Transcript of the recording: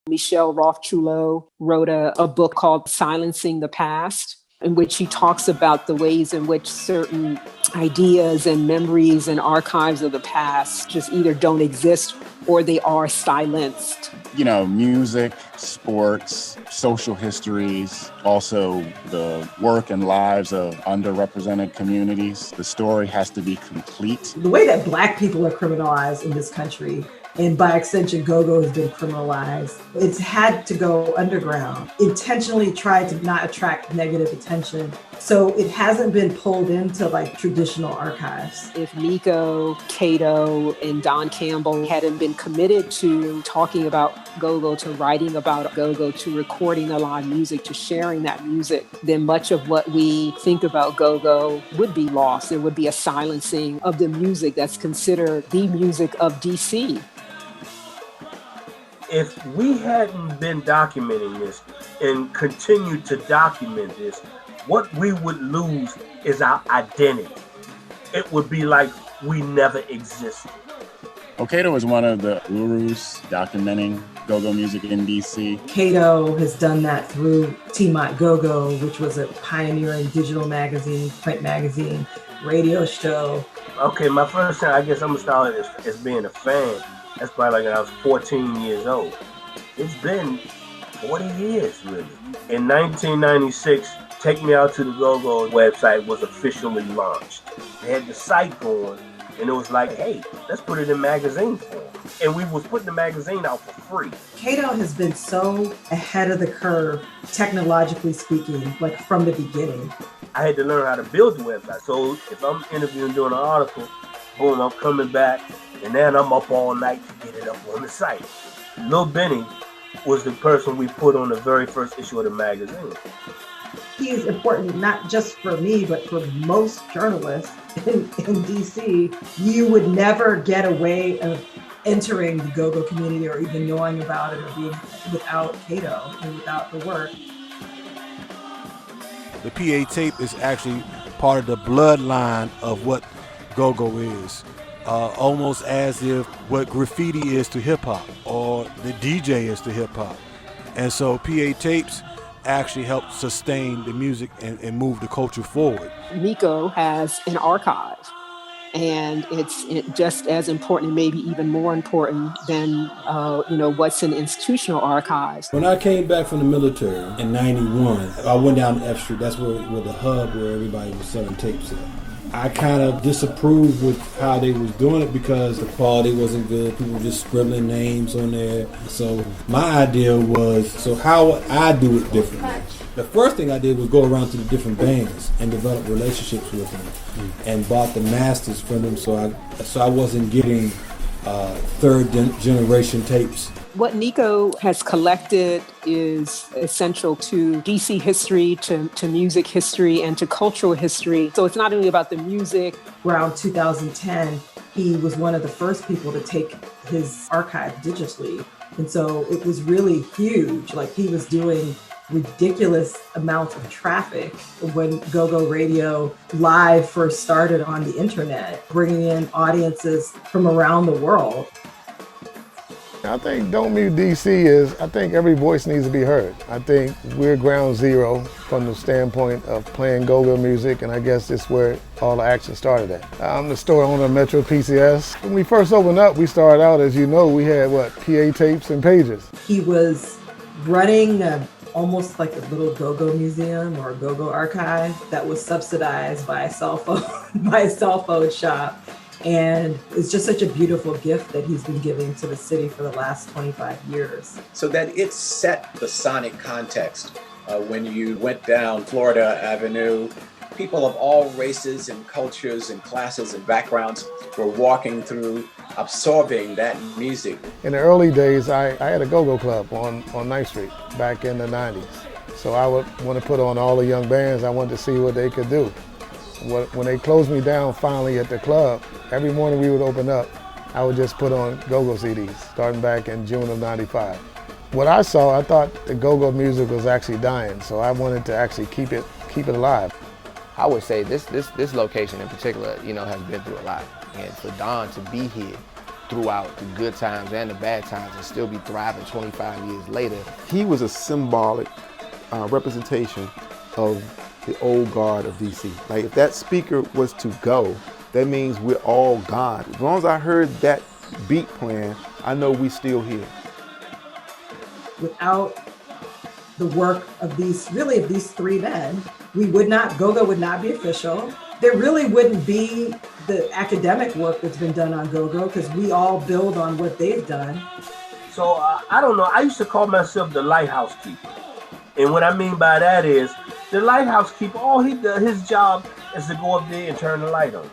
Michel Rothschild wrote a book called Silencing the Past, in which he talks about the ways in which certain ideas and memories and archives of the past just either don't exist or they are silenced. You know, music, sports, social histories, also the work and lives of underrepresented communities. The story has to be complete. The way that Black people are criminalized in this country, and by extension, go-go has been criminalized. It's had to go underground, intentionally tried to not attract negative attention. So it hasn't been pulled into like traditional archives. If NICO, KATO, and Don Campbell hadn't been committed to talking about go-go, to writing about go-go, to recording the live music, to sharing that music, then much of what we think about go-go would be lost. There would be a silencing of the music that's considered the music of DC. If we hadn't been documenting this and continued to document this, what we would lose is our identity. It would be like we never existed. KATO is one of the gurus documenting go-go music in DC. KATO has done that through TMOTTGOGO, which was a pioneering digital magazine, print magazine, radio show. Okay, my first time, I guess I'm gonna start as being a fan. That's probably like when I was 14 years old. It's been 40 years, really. In 1996, Take Me Out to the Go-Go website was officially launched. They had the site going, and it was like, hey, let's put it in magazine form. And we was putting the magazine out for free. KATO has been so ahead of the curve, technologically speaking, like from the beginning. I had to learn how to build the website. So if I'm interviewing, doing an article, boom, I'm coming back, and then I'm up all night to get it up on the site. Lil Benny was the person we put on the very first issue of the magazine. He is important not just for me, but for most journalists in DC. You would never get away of entering the go-go community or even knowing about it or being without KATO and without the work. The PA tape is actually part of the bloodline of what go-go is. Almost as if what graffiti is to hip-hop or the DJ is to hip-hop. And so PA tapes actually help sustain the music and move the culture forward. NICO has an archive, and it's just as important, maybe even more important than what's in institutional archives. When I came back from the military in '91, I went down to F Street. That's where the hub where everybody was selling tapes at. I kind of disapproved with how they was doing it because the quality wasn't good. People were just scribbling names on there. So my idea was, so how would I do it differently? The first thing I did was go around to the different bands and develop relationships with them and bought the masters from them so I wasn't getting third generation tapes. What NICO has collected is essential to DC history, to music history, and to cultural history. So it's not only about the music. Around 2010, he was one of the first people to take his archive digitally. And so it was really huge. Like, he was doing ridiculous amounts of traffic when Go-Go Radio Live first started on the internet, bringing in audiences from around the world. I think Don't Mute DC I think every voice needs to be heard. I think we're ground zero from the standpoint of playing go-go music, and I guess it's where all the action started at. I'm the store owner of Metro PCS. When we first opened up, we started out, as you know, we had PA tapes and pages. He was running almost like a little go-go museum or a go-go archive that was subsidized by a cell phone shop. And it's just such a beautiful gift that he's been giving to the city for the last 25 years. So that it set the sonic context. When you went down Florida Avenue, people of all races and cultures and classes and backgrounds were walking through, absorbing that music. In the early days, I had a go-go club on 9th Street back in the 90s. So I would want to put on all the young bands. I wanted to see what they could do. When they closed me down finally at the club, every morning we would open up, I would just put on go-go CDs, starting back in June of '95. What I saw, I thought the go-go music was actually dying, so I wanted to actually keep it alive. I would say this location in particular, has been through a lot. And for Don to be here throughout the good times and the bad times and still be thriving 25 years later. He was a symbolic representation of the old guard of DC. Like if that speaker was to go, that means we're all gone. As long as I heard that beat playing, I know we still here. Without the work of these three men, Gogo would not be official. There really wouldn't be the academic work that's been done on Gogo because we all build on what they've done. So I don't know, I used to call myself the lighthouse keeper. And what I mean by that is the lighthouse keeper, his job is to go up there and turn the light on.